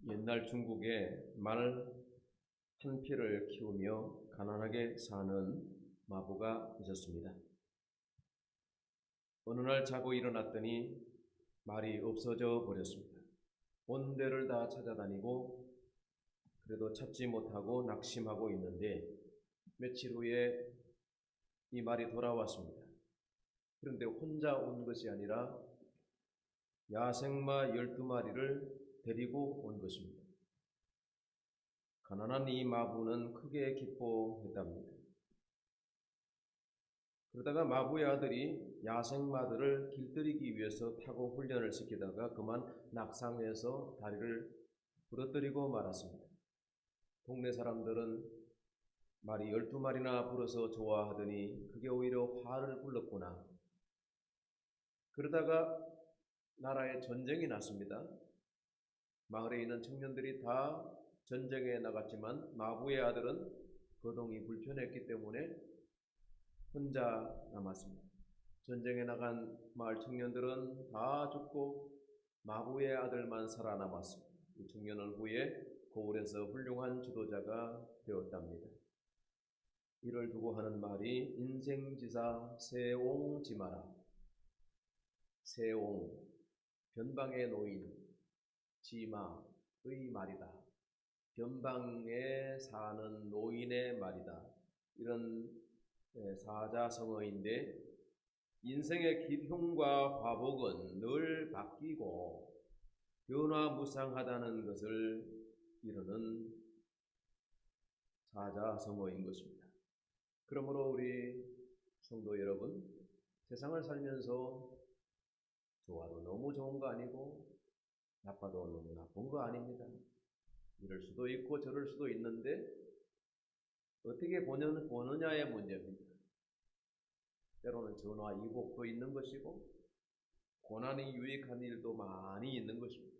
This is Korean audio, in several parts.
옛날 중국에 말 한 피를 키우며 가난하게 사는 마부가 있었습니다. 어느 날 자고 일어났더니 말이 없어져 버렸습니다. 온 데를 다 찾아다니고 그래도 찾지 못하고 낙심하고 있는데 며칠 후에 이 말이 돌아왔습니다. 그런데 혼자 온 것이 아니라 야생마 12마리를 데리고 온 것입니다. 가난한 이 마부는 크게 기뻐했답니다. 그러다가 마부의 아들이 야생마들을 길들이기 위해서 타고 훈련을 시키다가 그만 낙상해서 다리를 부러뜨리고 말았습니다. 동네 사람들은 말이 12마리나 불어서 좋아하더니 그게 오히려 화를 불렀구나. 그러다가 나라에 전쟁이 났습니다. 마을에 있는 청년들이 다 전쟁에 나갔지만 마부의 아들은 거동이 불편했기 때문에 혼자 남았습니다. 전쟁에 나간 마을 청년들은 다 죽고 마부의 아들만 살아남았습니다. 이 청년은 후에 고을에서 훌륭한 지도자가 되었답니다. 이를 두고 하는 말이 인생지사 세옹지마라. 세옹, 변방의 노인, 지마의 말이다. 변방에 사는 노인의 말이다. 이런 사자성어인데 인생의 기흉과 화복은 늘 바뀌고 변화무쌍하다는 것을 이루는 사자성어인 것입니다. 그러므로 우리 성도 여러분, 세상을 살면서 좋아도 너무 좋은 거 아니고 나빠도 너무 나쁜 거 아닙니다. 이럴 수도 있고 저럴 수도 있는데 어떻게 보느냐의 문제입니다. 때로는 전화위복도 있는 것이고 고난이 유익한 일도 많이 있는 것입니다.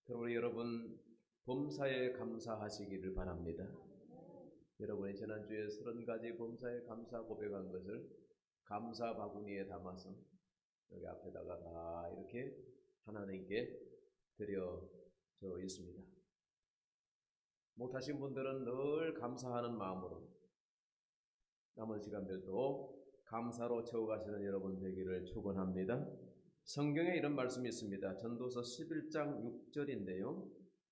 그러므로 여러분 범사에 감사하시기를 바랍니다. 여러분이 지난주에 30가지 범사에 감사 고백한 것을 감사 바구니에 담아서 여기 앞에다가 다 이렇게 하나님께 드려져 있습니다. 못하신 분들은 늘 감사하는 마음으로 남은 시간들도 감사로 채워가시는 여러분 되기를 축원합니다. 성경에 이런 말씀이 있습니다. 전도서 11장 6절인데요.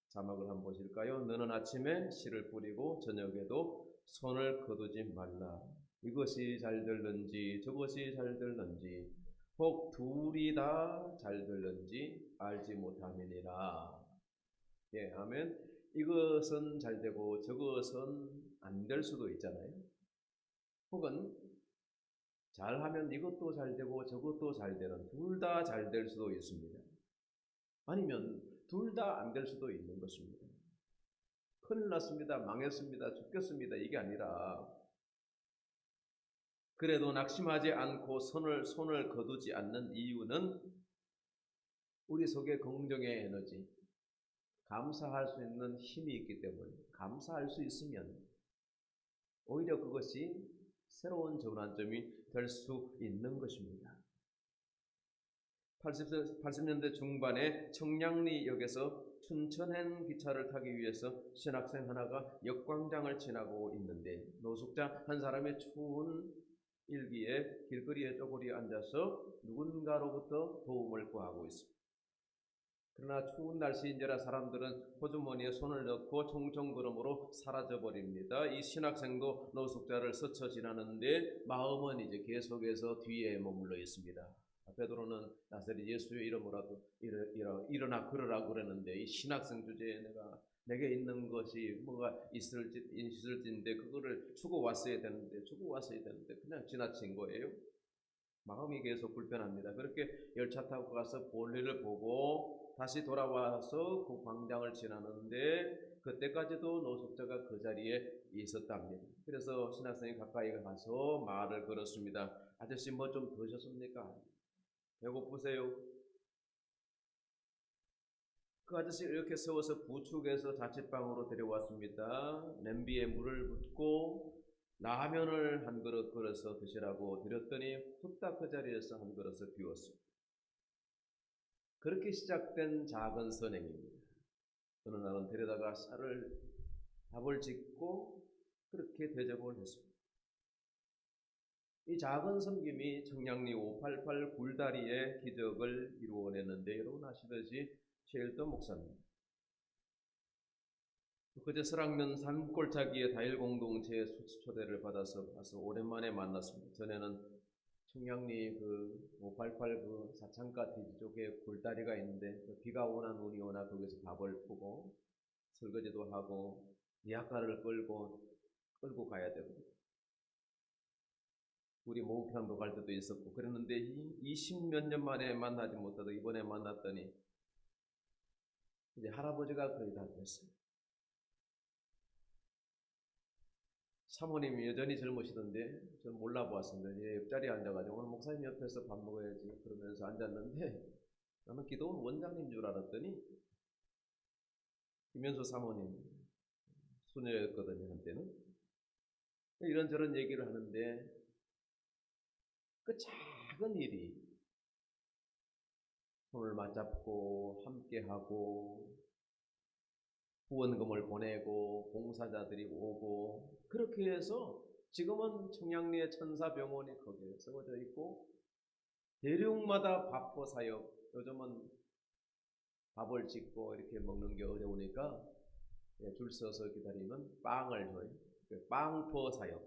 자막을 한번 보실까요? 너는 아침에 씨를 뿌리고 저녁에도 손을 거두지 말라. 이것이 잘 될는지 저것이 잘 될는지 혹 둘이 다 잘 될는지 알지 못함이니라. 예, 아멘. 이것은 잘 되고 저것은 안 될 수도 있잖아요. 혹은 잘하면 이것도 잘 되고 저것도 잘 되는 둘 다 잘 될 수도 있습니다. 아니면 둘 다 안 될 수도 있는 것입니다. 큰일 났습니다. 망했습니다. 죽겠습니다. 이게 아니라 그래도 낙심하지 않고 손을 거두지 않는 이유는 우리 속에 긍정의 에너지, 감사할 수 있는 힘이 있기 때문에 감사할 수 있으면 오히려 그것이 새로운 전환점이 될 수 있는 것입니다. 80년대 중반에 청량리역에서 춘천행 기차를 타기 위해서 신학생 하나가 역광장을 지나고 있는데 노숙자 한 사람이 추운 일기에 길거리에 쪼그리 앉아서 누군가로부터 도움을 구하고 있습니다. 그러나 추운 날씨인지라 사람들은 호주머니에 손을 넣고 총총걸음으로 사라져버립니다. 이 신학생도 노숙자를 스쳐 지나는데 마음은 이제 계속해서 뒤에 머물러 있습니다. 베드로는 나사렛 예수의 이름으로라도 일어나 걸으라고 그러는데 이 신학생 주제에 내게 있는 것이 뭐가 있을지인데 그거를 주고 왔어야 되는데 그냥 지나친 거예요. 마음이 계속 불편합니다. 그렇게 열차 타고 가서 볼일을 보고 다시 돌아와서 그 광장을 지나는데 그때까지도 노숙자가 그 자리에 있었답니다. 그래서 신학생이 가까이 가서 말을 걸었습니다. 아저씨 뭐 좀 드셨습니까? 배고프세요? 그 아저씨 이렇게 세워서 부축해서 자취방으로 데려왔습니다. 냄비에 물을 붓고 라면을 한 그릇 끓여서 드시라고 드렸더니 후딱 그 자리에서 한 그릇을 비웠습니다. 그렇게 시작된 작은 선행입니다. 어느 날은 데려다가 밥을 짓고 그렇게 대접을 했습니다. 이 작은 섬김이 청량리 588 굴다리의 기적을 이루어냈는데, 여러분 아시듯이 최일도 목사님, 그제 설악면 산골짜기의 다일 공동체의 초대를 받아서 가서 오랜만에 만났습니다. 전에는 청량리 588 사창가 뒤쪽에 굴다리가 있는데, 비가 오나 눈이 오나 거기서 밥을 푸고 설거지도 하고 미약가를 끌고 가야 되거든요. 우리 목욕탕도 갈 때도 있었고 그랬는데, 20몇 년 만에 만나지 못하다 이번에 만났더니 이제 할아버지가 거의 다 됐어요. 사모님이 여전히 젊으시던데 저는 몰라보았습니다. 옆자리에 앉아가지고 오늘 목사님 옆에서 밥 먹어야지 그러면서 앉았는데, 나는 기도원 원장님 줄 알았더니 김현수 사모님 수녀였거든요. 한때는. 이런저런 얘기를 하는데, 그 작은 일이 손을 맞잡고 함께하고 후원금을 보내고 봉사자들이 오고 그렇게 해서 지금은 청량리의 천사병원이 거기에 세워져 있고, 대륙마다 밥포 사역, 요즘은 밥을 짓고 이렇게 먹는 게 어려우니까 줄 서서 기다리면 빵을 줘요. 빵포 사역.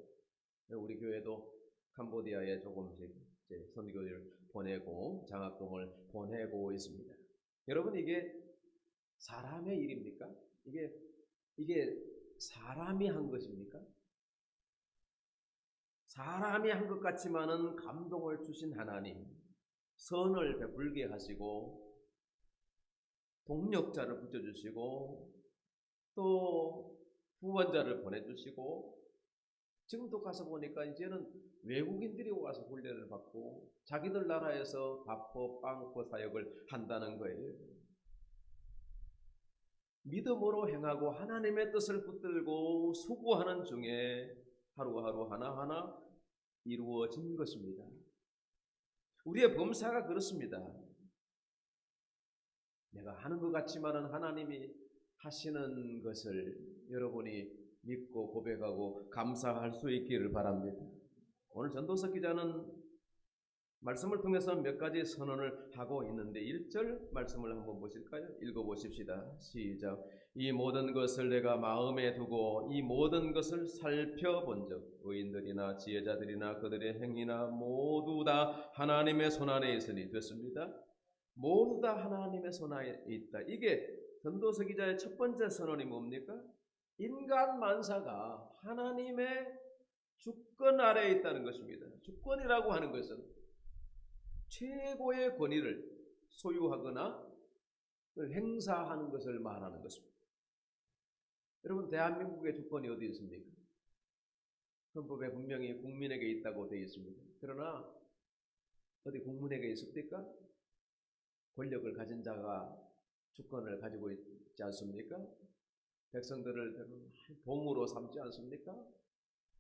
우리 교회도 캄보디아에 조금씩 선교를 보내고 장학금을 보내고 있습니다. 여러분, 이게 사람의 일입니까? 이게 사람이 한 것입니까? 사람이 한 것 같지만은 감동을 주신 하나님, 선을 베풀게 하시고 동력자를 붙여주시고 또 후원자를 보내주시고, 지금도 가서 보니까 이제는 외국인들이 와서 훈련을 받고 자기들 나라에서 밥포 빵포 사역을 한다는 거예요. 믿음으로 행하고 하나님의 뜻을 붙들고 수고하는 중에 하루하루 하나하나 이루어진 것입니다. 우리의 범사가 그렇습니다. 내가 하는 것 같지만은 하나님이 하시는 것을 여러분이 믿고 고백하고 감사할 수 있기를 바랍니다. 오늘 전도서 기자는 말씀을 통해서 몇 가지 선언을 하고 있는데, 1절 말씀을 한번 보실까요? 읽어보십시다. 시작. 이 모든 것을 내가 마음에 두고 이 모든 것을 살펴본즉 의인들이나 지혜자들이나 그들의 행위나 모두 다 하나님의 손안에 있으니 됐습니다. 모두 다 하나님의 손안에 있다. 이게 전도서 기자의 첫 번째 선언이 뭡니까? 인간 만사가 하나님의 주권 아래에 있다는 것입니다. 주권이라고 하는 것은 최고의 권위를 소유하거나 행사하는 것을 말하는 것입니다. 여러분, 대한민국의 주권이 어디 있습니까? 헌법에 분명히 국민에게 있다고 되어 있습니다. 그러나 어디 국민에게 있습니까? 권력을 가진 자가 주권을 가지고 있지 않습니까? 백성들을 봉으로 삼지 않습니까?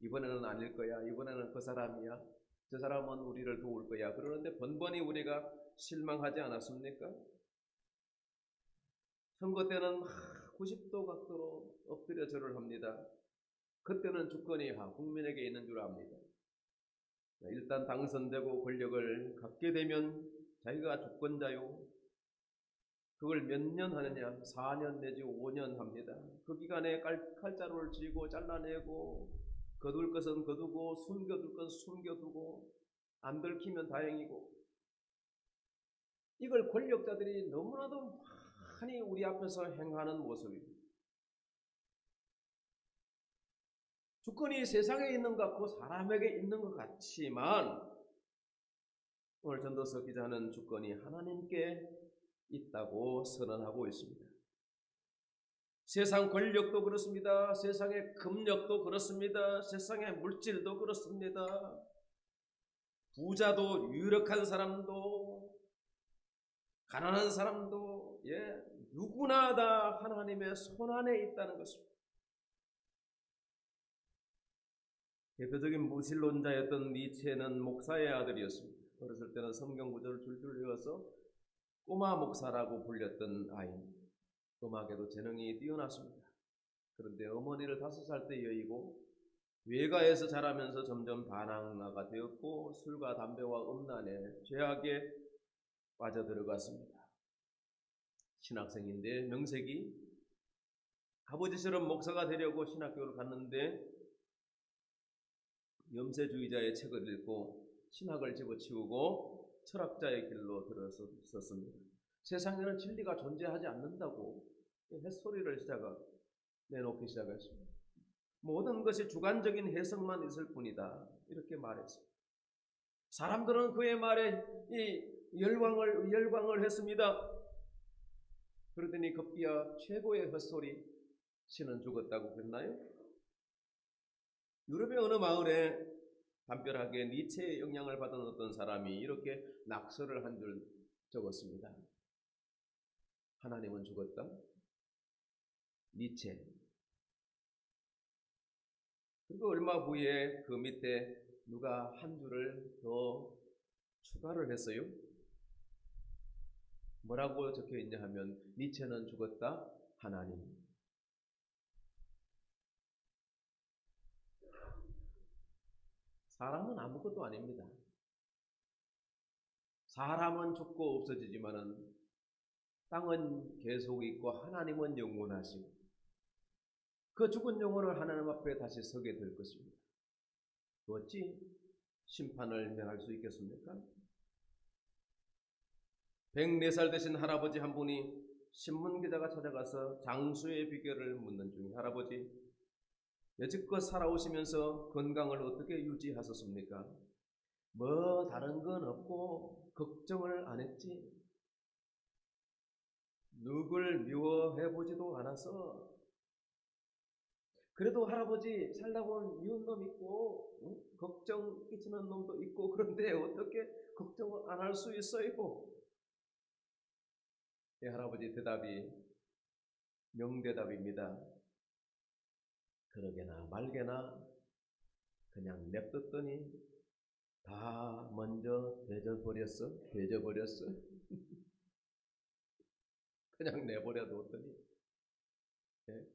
이번에는 아닐 거야. 이번에는 그 사람이야. 저 사람은 우리를 도울 거야. 그러는데 번번이 우리가 실망하지 않았습니까? 선거 때는 90도 각도로 엎드려 절을 합니다. 그때는 주권이 국민에게 있는 줄 압니다. 일단 당선되고 권력을 갖게 되면 자기가 주권자요. 그걸 몇 년 하느냐? 4년 내지 5년 합니다. 그 기간에 칼자루를 쥐고 잘라내고 거둘 것은 거두고 숨겨둘 것은 숨겨두고 안 들키면 다행이고, 이걸 권력자들이 너무나도 많이 우리 앞에서 행하는 모습입니다. 주권이 세상에 있는 것 같고 사람에게 있는 것 같지만, 오늘 전도서 기자는 주권이 하나님께 있다고 선언하고 있습니다. 세상 권력도 그렇습니다. 세상의 금력도 그렇습니다. 세상의 물질도 그렇습니다. 부자도 유력한 사람도 가난한 사람도 누구나 다 하나님의 손안에 있다는 것입니다. 대표적인 무신론자였던 니체는 목사의 아들이었습니다. 어렸을 때는 성경 구절을 줄줄 외워서 꼬마 목사라고 불렸던 아이입니다. 음악에도 재능이 뛰어났습니다. 그런데 어머니를 5살 때 여의고 외가에서 자라면서 점점 반항아가 되었고 술과 담배와 음란에 죄악에 빠져들어갔습니다. 신학생인데 명색이 아버지처럼 목사가 되려고 신학교를 갔는데 염세주의자의 책을 읽고 신학을 집어치우고 철학자의 길로 들어섰습니다. 세상에는 진리가 존재하지 않는다고 햇소리를 내놓기 시작했습니다. 모든 것이 주관적인 해석만 있을 뿐이다, 이렇게 말했습니다. 사람들은 그의 말에 열광을 했습니다. 그러더니 급기야 최고의 헛소리, 신은 죽었다고 그랬나요? 유럽의 어느 마을에 담벼락에 니체의 영향을 받은 어떤 사람이 이렇게 낙서를 한 줄 적었습니다. 하나님은 죽었다. 니체. 그리고 얼마 후에 그 밑에 누가 한 줄을 더 추가를 했어요. 뭐라고 적혀 있냐 하면 니체는 죽었다. 하나님. 사람은 아무것도 아닙니다. 사람은 죽고 없어지지만은 땅은 계속 있고 하나님은 영원하시고 그 죽은 영혼을 하나님 앞에 다시 서게 될 것입니다. 어찌 심판을 명할 수 있겠습니까? 104살 되신 할아버지 한 분이 신문기자가 찾아가서 장수의 비결을 묻는 중에, 할아버지 여지껏 살아오시면서 건강을 어떻게 유지하셨습니까? 뭐 다른 건 없고 걱정을 안 했지. 누굴 미워해보지도 않아서. 그래도 할아버지 살다 보면 미운 놈 있고 걱정 끼치는 놈도 있고, 그런데 어떻게 걱정을 안 할 수 있어요? 예, 할아버지 대답이 명대답입니다. 그러게나 말게나 그냥 냅뒀더니 다 먼저 되져버렸어. 그냥 내버려뒀더니, 예?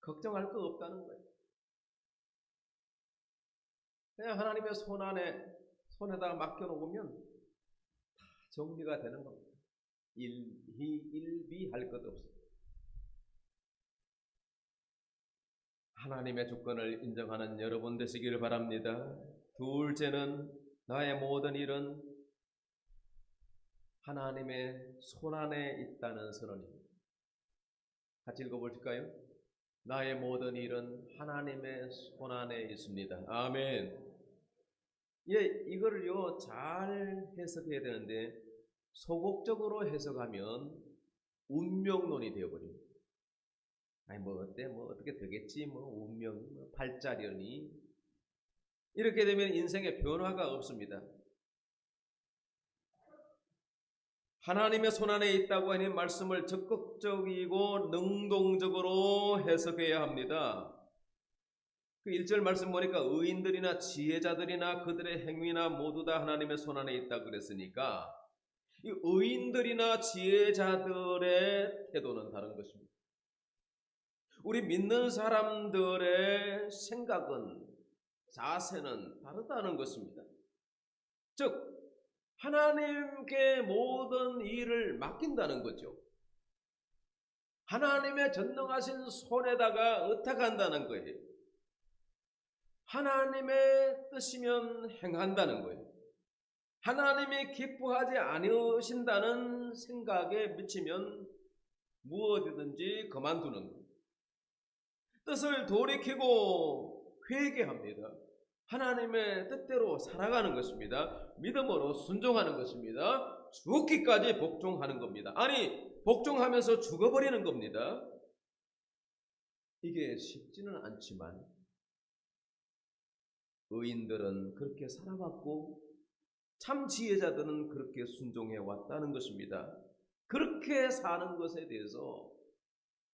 걱정할 거 없다는 거예요. 그냥 하나님의 손에다 맡겨놓으면 다 정리가 되는 겁니다. 일비할 것 없어요. 하나님의 주권을 인정하는 여러분 되시길 바랍니다. 둘째는 나의 모든 일은 하나님의 손안에 있다는 선언입니다. 같이 읽어볼까요? 나의 모든 일은 하나님의 손안에 있습니다. 아멘. 예, 이거를요 잘 해석해야 되는데 소극적으로 해석하면 운명론이 되어버립니다. 아니 뭐 어때, 뭐 어떻게 되겠지, 뭐 운명, 뭐 팔자려니, 이렇게 되면 인생에 변화가 없습니다. 하나님의 손안에 있다고 하는 말씀을 적극적이고 능동적으로 해석해야 합니다. 그 1절 말씀 보니까 의인들이나 지혜자들이나 그들의 행위나 모두 다 하나님의 손안에 있다 그랬으니까 이 의인들이나 지혜자들의 태도는 다른 것입니다. 우리 믿는 사람들의 생각은, 자세는 다르다는 것입니다. 즉 하나님께 모든 일을 맡긴다는 거죠. 하나님의 전능하신 손에다가 의탁한다는 거예요. 하나님의 뜻이면 행한다는 거예요. 하나님이 기뻐하지 않으신다는 생각에 미치면 무엇이든지 그만두는 거예요. 뜻을 돌이키고 회개합니다. 하나님의 뜻대로 살아가는 것입니다. 믿음으로 순종하는 것입니다. 죽기까지 복종하는 겁니다. 아니, 복종하면서 죽어버리는 겁니다. 이게 쉽지는 않지만 의인들은 그렇게 살아왔고 참 지혜자들은 그렇게 순종해 왔다는 것입니다. 그렇게 사는 것에 대해서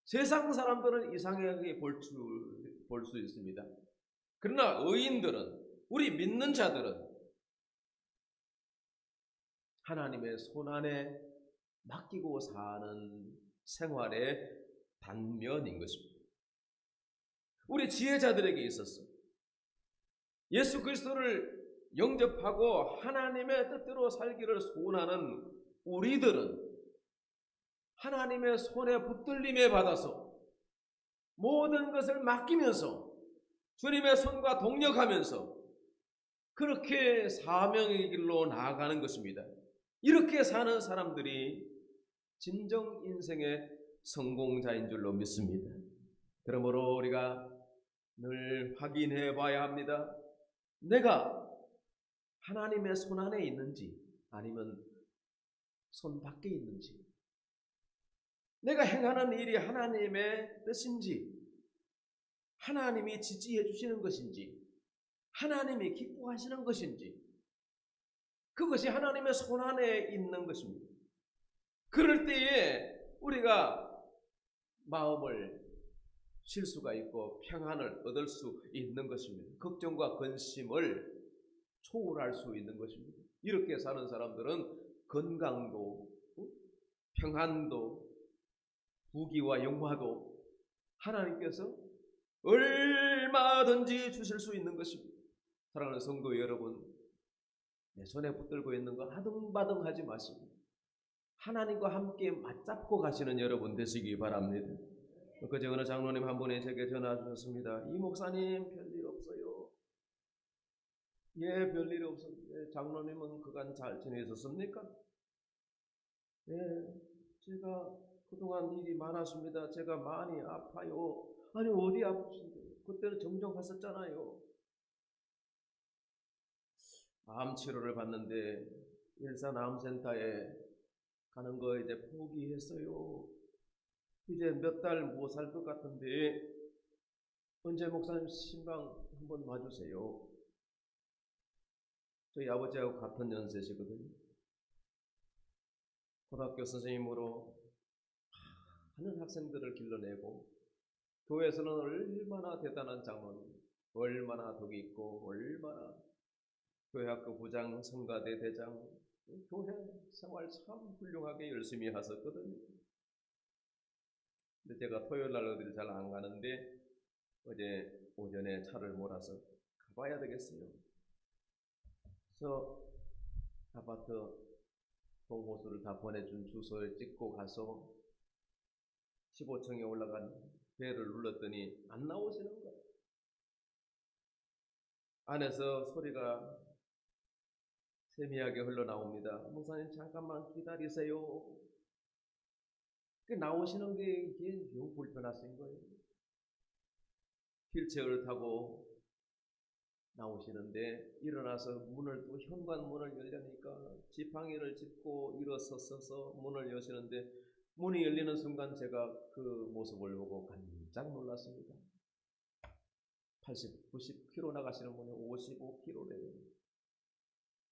세상 사람들은 이상하게 볼 수 있습니다. 그러나 의인들은, 우리 믿는 자들은 하나님의 손안에 맡기고 사는 생활의 단면인 것입니다. 우리 지혜자들에게 있어서 예수 그리스도를 영접하고 하나님의 뜻대로 살기를 소원하는 우리들은 하나님의 손에 붙들림에 받아서 모든 것을 맡기면서 주님의 손과 동력하면서 그렇게 사명의 길로 나아가는 것입니다. 이렇게 사는 사람들이 진정 인생의 성공자인 줄로 믿습니다. 그러므로 우리가 늘 확인해 봐야 합니다. 내가 하나님의 손 안에 있는지 아니면 손 밖에 있는지, 내가 행하는 일이 하나님의 뜻인지, 하나님이 지지해 주시는 것인지, 하나님이 기뻐하시는 것인지, 그것이 하나님의 손 안에 있는 것입니다. 그럴 때에 우리가 마음을 쉴 수가 있고 평안을 얻을 수 있는 것입니다. 걱정과 근심을 초월할 수 있는 것입니다. 이렇게 사는 사람들은 건강도 평안도 부귀와 영화도 하나님께서 얼마든지 주실 수 있는 것입니다. 사랑하는 성도 여러분, 내 손에 붙들고 있는 거 아등바등하지 마시고 하나님과 함께 맞잡고 가시는 여러분 되시기 바랍니다. 그제 어느 장로님 한 분이 제게 전화 주셨습니다. 이 목사님 별일 없어요. 예, 별일 없었는데 장로님은 그간 잘 지내셨습니까? 예, 제가 그동안 일이 많았습니다. 제가 많이 아파요. 아니 어디 아프신데? 그때는 정정하셨잖아요. 암 치료를 받는데 일산암센터에 가는 거 이제 포기했어요. 이제 몇 달 못 살 것 같은데 언제 목사님 신방 한번 와주세요. 저희 아버지하고 같은 연세시거든요. 고등학교 선생님으로 많은 학생들을 길러내고 교회에서는 얼마나 대단한 장로님, 얼마나 덕이 있고 얼마나 교회학교 부장, 성가대 대장, 교회 생활 참 훌륭하게 열심히 하셨거든요. 근데 제가 토요일 날 어디를 잘 안 가는데 어제 오전에 차를 몰아서 가봐야 되겠어요. 그래서 아파트 동호수를 다 보내준 주소를 찍고 가서 15층에 올라간 벨을 눌렀더니 안 나오시는 거예요. 안에서 소리가 세미하게 흘러나옵니다. 목사님 잠깐만 기다리세요. 나오시는 게 이게 너무 불편하신 거예요. 휠체어를 타고 나오시는데 일어나서 문을 또 현관문을 열려니까 지팡이를 짚고 일어서서 문을 여시는데 문이 열리는 순간 제가 그 모습을 보고 깜짝 놀랐습니다. 80, 90km 나가시는 분이 55km래요.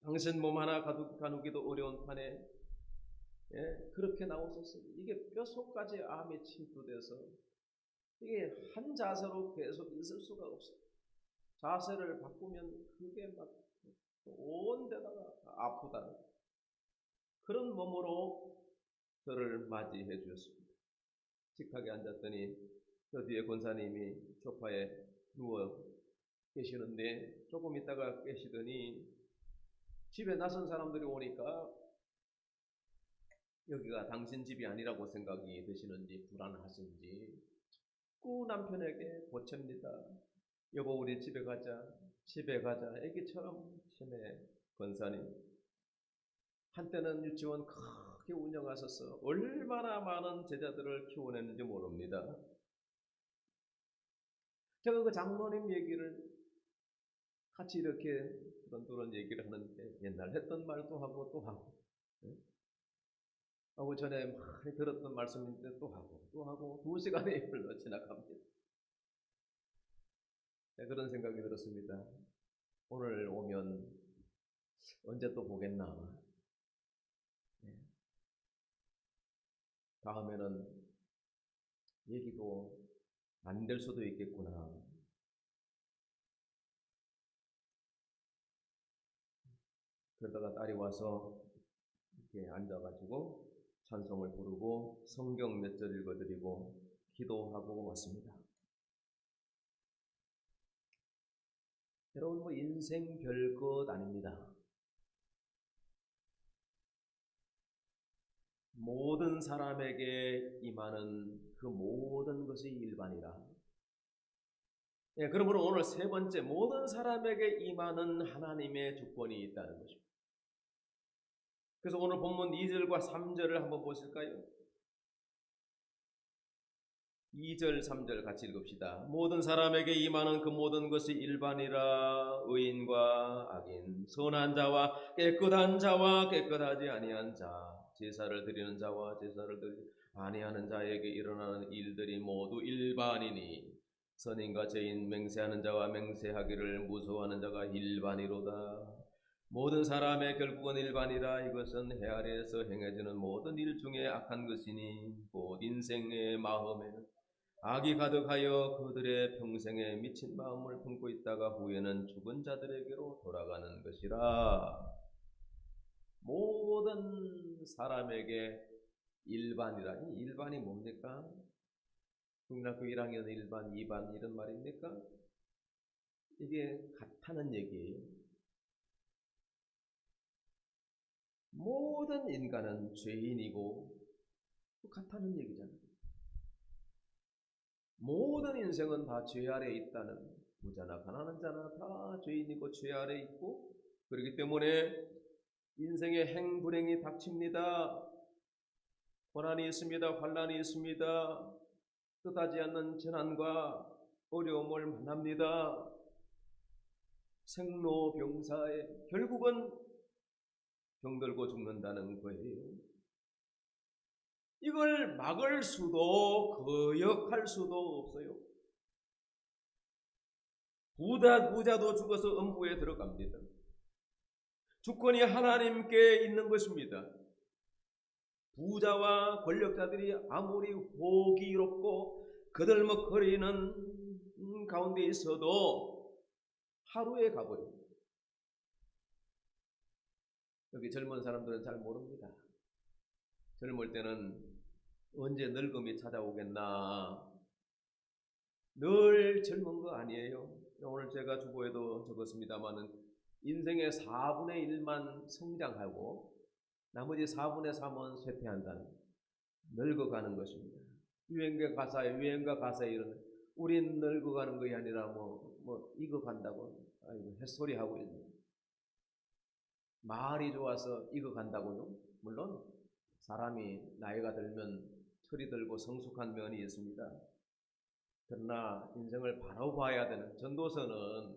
당신 몸 하나 가누기도 어려운 판에 그렇게 나오셨어요. 이게 뼛속까지 암이 침투돼서 이게 한 자세로 계속 있을 수가 없어요. 자세를 바꾸면 그게 막 온 데다가 아프다. 그런 몸으로 저를 맞이해 주셨습니다. 식탁에 앉았더니 저 뒤에 권사님이 소파에 누워 계시는데 조금 있다가 깨시더니 집에 낯선 사람들이 오니까 여기가 당신 집이 아니라고 생각이 되시는지 불안하신지 자꾸 남편에게 보챕니다. 여보 우리 집에 가자. 집에 가자. 애기처럼 치매 권사님. 한때는 유치원 크게 운영하셔서 얼마나 많은 제자들을 키워냈는지 모릅니다. 제가 그 장로님 얘기를 같이 이렇게 그런 얘기를 하는데 옛날 했던 말도 하고 또 하고 하고 전에 많이 들었던 말씀인데 또 하고 2시간이 흘러 지나갑니다. 네, 그런 생각이 들었습니다. 오늘 오면 언제 또 보겠나. 네. 다음에는 얘기도 안 될 수도 있겠구나. 그러다가 딸이 와서 이렇게 앉아가지고 찬송을 부르고 성경 몇 절 읽어드리고 기도하고 왔습니다. 여러분, 인생 별것 아닙니다. 모든 사람에게 임하는 그 모든 것이 일반이라. 그러므로 오늘 세 번째, 모든 사람에게 임하는 하나님의 주권이 있다는 것입니다. 그래서 오늘 본문 2절과 3절을 한번 보실까요? 2절, 3절 같이 읽읍시다. 모든 사람에게 임하는 그 모든 것이 일반이라. 의인과 악인, 선한 자와 깨끗한 자와 깨끗하지 아니한 자, 제사를 드리는 자와 제사를 드리지 아니하는 자에게 일어나는 일들이 모두 일반이니 선인과 죄인, 맹세하는 자와 맹세하기를 무서워하는 자가 일반이로다. 모든 사람의 결국은 일반이라. 이것은 해 아래에서 행해지는 모든 일 중에 악한 것이니 곧 인생의 마음에는 악이 가득하여 그들의 평생에 미친 마음을 품고 있다가 후에는 죽은 자들에게로 돌아가는 것이라. 모든 사람에게 일반이라. 이 일반이 뭡니까? 국민학교 1학년 1반, 2반 이런 말입니까? 이게 같다는 얘기예요. 모든 인간은 죄인이고 같다는 얘기잖아요. 모든 인생은 다 죄 아래에 있다는, 부자나 가난한 자나 다 죄인이고 죄 아래에 있고, 그렇기 때문에 인생의 행불행이 닥칩니다. 고난이 있습니다. 환난이 있습니다. 뜻하지 않는 재난과 어려움을 만납니다. 생로병사에 결국은 병들고 죽는다는 거예요. 이걸 막을 수도 거역할 수도 없어요. 부자도 죽어서 음부에 들어갑니다. 주권이 하나님께 있는 것입니다. 부자와 권력자들이 아무리 호기롭고 거들먹거리는 가운데 있어도 하루에 가버립니다. 여기 젊은 사람들은 잘 모릅니다. 젊을 때는 언제 늙음이 찾아오겠나. 늘 젊은 거 아니에요. 오늘 제가 주보에도 적었습니다마는 인생의 4분의 1만 성장하고 나머지 4분의 3은 쇠퇴한다는, 늙어가는 것입니다. 유행가 가사에 이런, 우린 늙어가는 것이 아니라 익어간다고 햇소리 하고 있는, 말이 좋아서 익어간다고요. 물론 사람이 나이가 들면 철이 들고 성숙한 면이 있습니다. 그러나 인생을 바라봐야 되는, 전도서는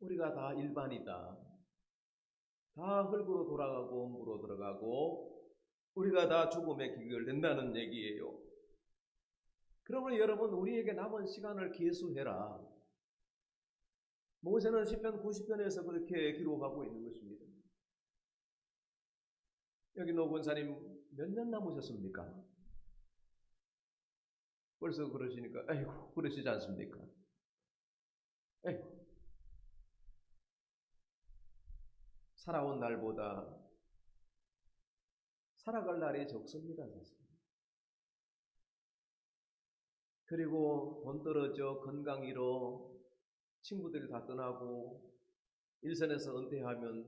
우리가 다 일반이다. 다 흙으로 돌아가고 물로 들어가고 우리가 다 죽음에 기결된다는 얘기예요. 그러므로 여러분, 우리에게 남은 시간을 계수해라. 모세는 시편 90편에서 그렇게 기록하고 있는 것입니다. 여기 노 권사님 몇 년 남으셨습니까? 벌써 그러시니까 아이고 그러시지 않습니까? 아이고, 살아온 날보다 살아갈 날이 적습니다. 사실. 그리고 돈 떨어져 건강 잃어 친구들이 다 떠나고 일선에서 은퇴하면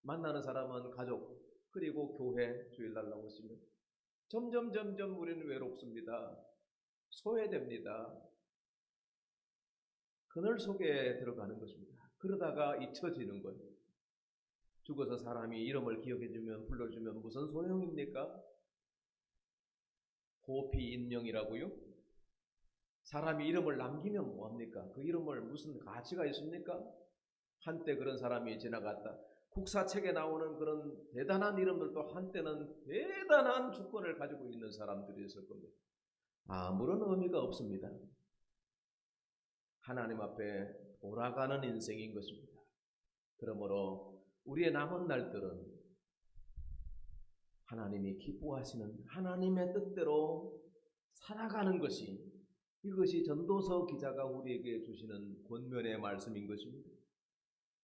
만나는 사람은 가족 그리고 교회 주일날 나오시면 점점 우리는 외롭습니다. 소외됩니다. 그늘 속에 들어가는 것입니다. 그러다가 잊혀지는 거예요. 죽어서 사람이 이름을 기억해주면 불러주면 무슨 소용입니까? 호피인명이라고요? 사람이 이름을 남기면 뭐합니까? 그 이름을 무슨 가치가 있습니까? 한때 그런 사람이 지나갔다. 국사책에 나오는 그런 대단한 이름들도 한때는 대단한 주권을 가지고 있는 사람들이 있을 겁니다. 아무런 의미가 없습니다. 하나님 앞에 돌아가는 인생인 것입니다. 그러므로 우리의 남은 날들은 하나님이 기뻐하시는 하나님의 뜻대로 살아가는 것이, 이것이 전도서 기자가 우리에게 주시는 권면의 말씀인 것입니다.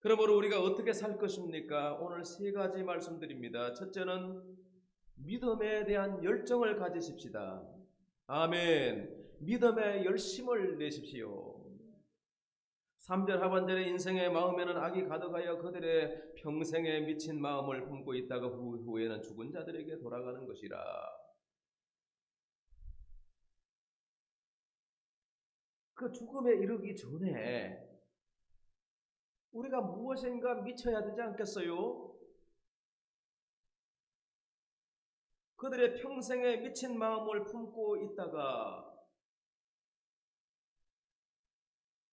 그러므로 우리가 어떻게 살 것입니까? 오늘 세 가지 말씀드립니다. 첫째는 믿음에 대한 열정을 가지십시다. 아멘. 믿음의 열심을 내십시오. 3절 하반절의 인생의 마음에는 악이 가득하여 그들의 평생에 미친 마음을 품고 있다가 후에는 죽은 자들에게 돌아가는 것이라. 그 죽음에 이르기 전에 우리가 무엇인가 미쳐야 되지 않겠어요? 그들의 평생에 미친 마음을 품고 있다가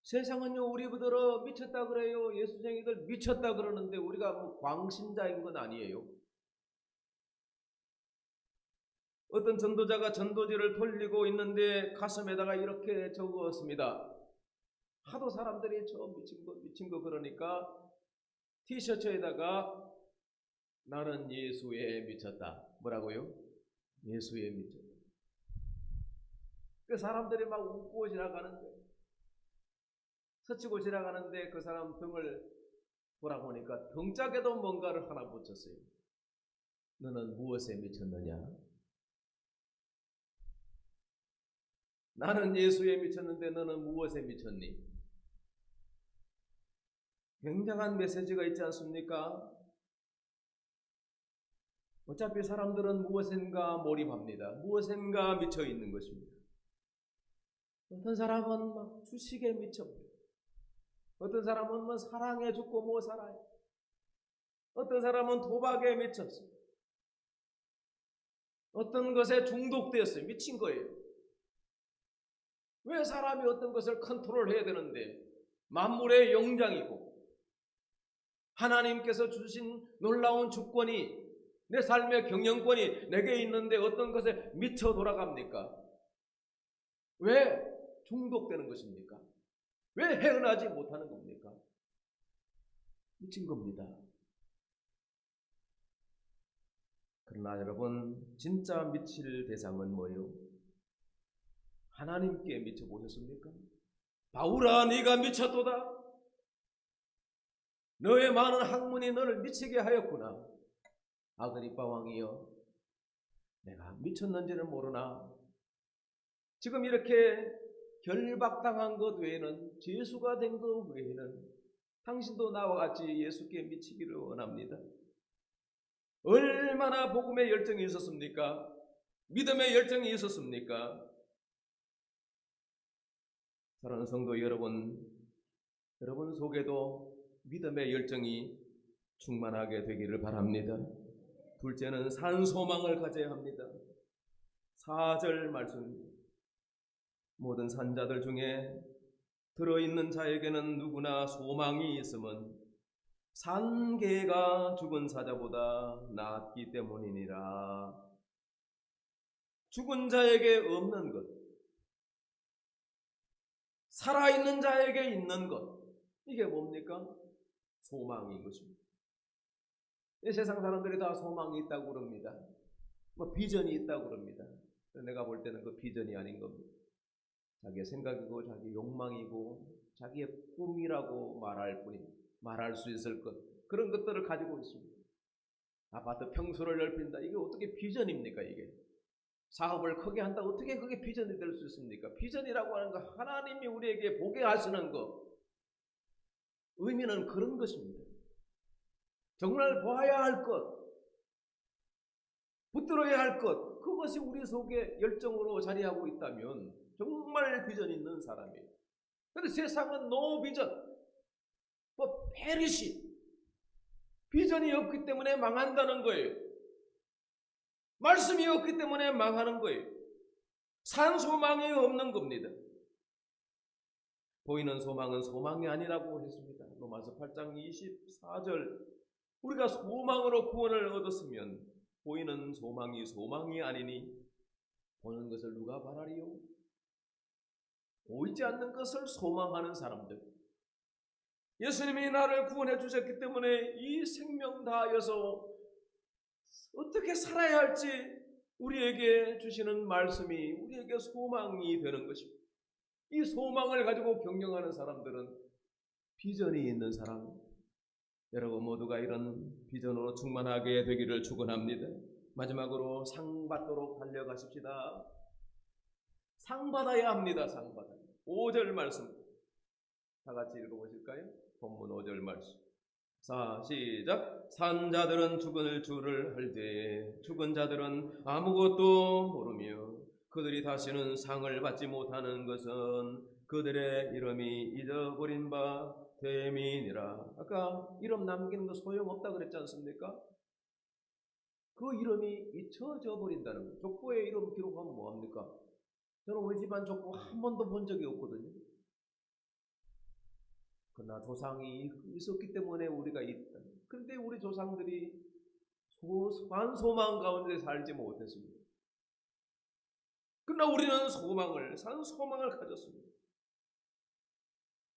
세상은요 우리부터 미쳤다 그래요. 예수쟁이들 미쳤다 그러는데 우리가 뭐 광신자인 건 아니에요. 어떤 전도자가 전도지를 돌리고 있는데 가슴에다가 이렇게 적었습니다. 하도 사람들이 저 미친 거 그러니까 티셔츠에다가 나는 예수에 미쳤다. 뭐라고요? 예수에 미쳤다. 그 사람들이 막 웃고 지나가는데, 스치고 지나가는데 그 사람 등을 돌아보니까 등짝에도 뭔가를 하나 붙였어요. 너는 무엇에 미쳤느냐? 나는 예수에 미쳤는데 너는 무엇에 미쳤니? 굉장한 메시지가 있지 않습니까? 어차피 사람들은 무엇인가 몰입합니다. 무엇인가 미쳐 있는 것입니다. 어떤 사람은 막 주식에 미쳐버려요. 어떤 사람은 뭐 사랑에 죽고 뭐 살아요. 어떤 사람은 도박에 미쳤어요. 어떤 것에 중독되었어요. 미친 거예요. 왜 사람이 어떤 것을 컨트롤해야 되는데 만물의 영장이고 하나님께서 주신 놀라운 주권이 내 삶의 경영권이 내게 있는데 어떤 것에 미쳐 돌아갑니까? 왜 중독되는 것입니까? 왜 헤어나지 못하는 겁니까? 미친 겁니다. 그러나 여러분 진짜 미칠 대상은 뭐예요? 하나님께 미쳐보셨습니까? 바울아 네가 미쳤도다. 너의 많은 학문이 너를 미치게 하였구나. 아그리빠 왕이여 내가 미쳤는지는 모르나 지금 이렇게 결박당한 것 외에는 죄수가 된 것 외에는 당신도 나와 같이 예수께 미치기를 원합니다. 얼마나 복음의 열정이 있었습니까? 믿음의 열정이 있었습니까? 사랑하는 성도 여러분 속에도 믿음의 열정이 충만하게 되기를 바랍니다. 둘째는 산소망을 가져야 합니다. 4절 말씀입니다. 모든 산자들 중에 들어있는 자에게는 누구나 소망이 있음은 산개가 죽은 사자보다 낫기 때문이니라. 죽은 자에게 없는 것, 살아있는 자에게 있는 것, 이게 뭡니까? 소망인 것입니다. 이 세상 사람들이 다 소망이 있다고 그럽니다. 뭐 비전이 있다고 그럽니다. 내가 볼 때는 그 비전이 아닌 겁니다. 자기의 생각이고 자기의 욕망이고 자기의 꿈이라고 말할 수 있을 것, 그런 것들을 가지고 있습니다. 아파트 평수를 넓힌다. 이게 어떻게 비전입니까? 이게 사업을 크게 한다. 어떻게 그게 비전이 될 수 있습니까? 비전이라고 하는 거 하나님이 우리에게 보게 하시는 거, 의미는 그런 것입니다. 정말 보아야 할 것, 붙들어야 할 것, 그것이 우리 속에 열정으로 자리하고 있다면 정말 비전 있는 사람이에요. 그런데 세상은 노 비전, 뭐 페리시, 비전이 없기 때문에 망한다는 거예요. 말씀이 없기 때문에 망하는 거예요. 산소망이 없는 겁니다. 보이는 소망은 소망이 아니라고 했습니다. 로마서 8장 24절, 우리가 소망으로 구원을 얻었으면 보이는 소망이 아니니 보는 것을 누가 바라리요? 보이지 않는 것을 소망하는 사람들. 예수님이 나를 구원해 주셨기 때문에 이 생명 다하여서 어떻게 살아야 할지 우리에게 주시는 말씀이 우리에게 소망이 되는 것입니다. 이 소망을 가지고 경영하는 사람들은 비전이 있는 사람, 여러분 모두가 이런 비전으로 충만하게 되기를 축원합니다. 마지막으로 상 받도록 달려가십시다. 상 받아야 합니다. 상 받아야. 5절 말씀 다 같이 읽어보실까요? 본문 5절 말씀. 자, 시작. 산 자들은 죽을 줄을 알되 죽은 자들은 아무것도 모르며 그들이 다시는 상을 받지 못하는 것은 그들의 이름이 잊어버린 바 됨이니라. 아까 이름 남기는 거 소용없다 그랬지 않습니까? 그 이름이 잊혀져 버린다는 거예요. 족보에 이름 기록하면 뭐합니까? 저는 우리 집안 족보 한 번도 본 적이 없거든요. 그러나 조상이 있었기 때문에 우리가 있다. 그런데 우리 조상들이 소소한 소망 가운데 살지 못했습니다. 그러나 우리는 산 소망을 가졌습니다.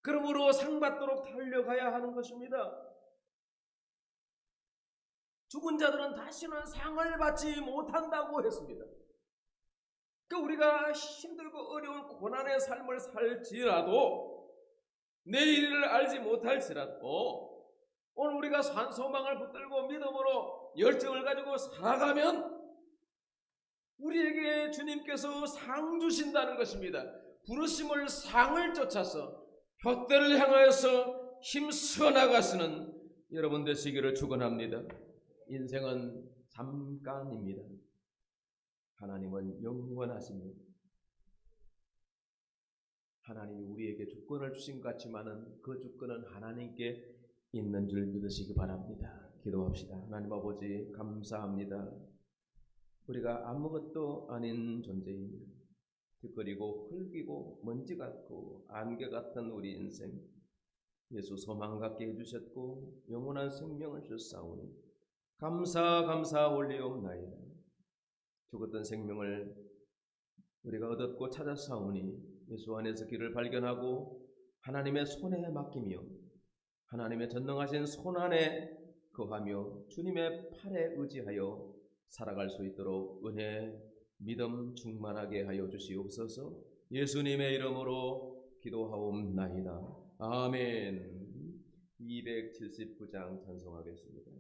그러므로 상 받도록 달려가야 하는 것입니다. 죽은 자들은 다시는 상을 받지 못한다고 했습니다. 그러니까 우리가 힘들고 어려운 고난의 삶을 살지라도 내일을 알지 못할지라도 오늘 우리가 산 소망을 붙들고 믿음으로 열정을 가지고 살아가면 우리에게 주님께서 상 주신다는 것입니다. 부르심을 상을 쫓아서 푯대를 향하여서 힘써 나가시는 여러분 되시기를 축원합니다. 인생은 잠깐입니다. 하나님은 영원하십니다. 하나님이 우리에게 주권을 주신 것 같지만은 그 주권은 하나님께 있는 줄 믿으시기 바랍니다. 기도합시다. 하나님 아버지 감사합니다. 우리가 아무것도 아닌 존재입니다. 뒷거리고 흙이고 먼지 같고 안개 같은 우리 인생, 예수 소망 갖게 해주셨고 영원한 생명을 주셨사오니 감사 올리옵나이다. 죽었던 생명을 우리가 얻었고 찾았사오니 예수 안에서 길을 발견하고 하나님의 손에 맡기며 하나님의 전능하신 손 안에 거하며 주님의 팔에 의지하여 살아갈 수 있도록 은혜, 믿음 충만하게 하여 주시옵소서. 예수님의 이름으로 기도하옵나이다. 아멘. 279장 찬송하겠습니다.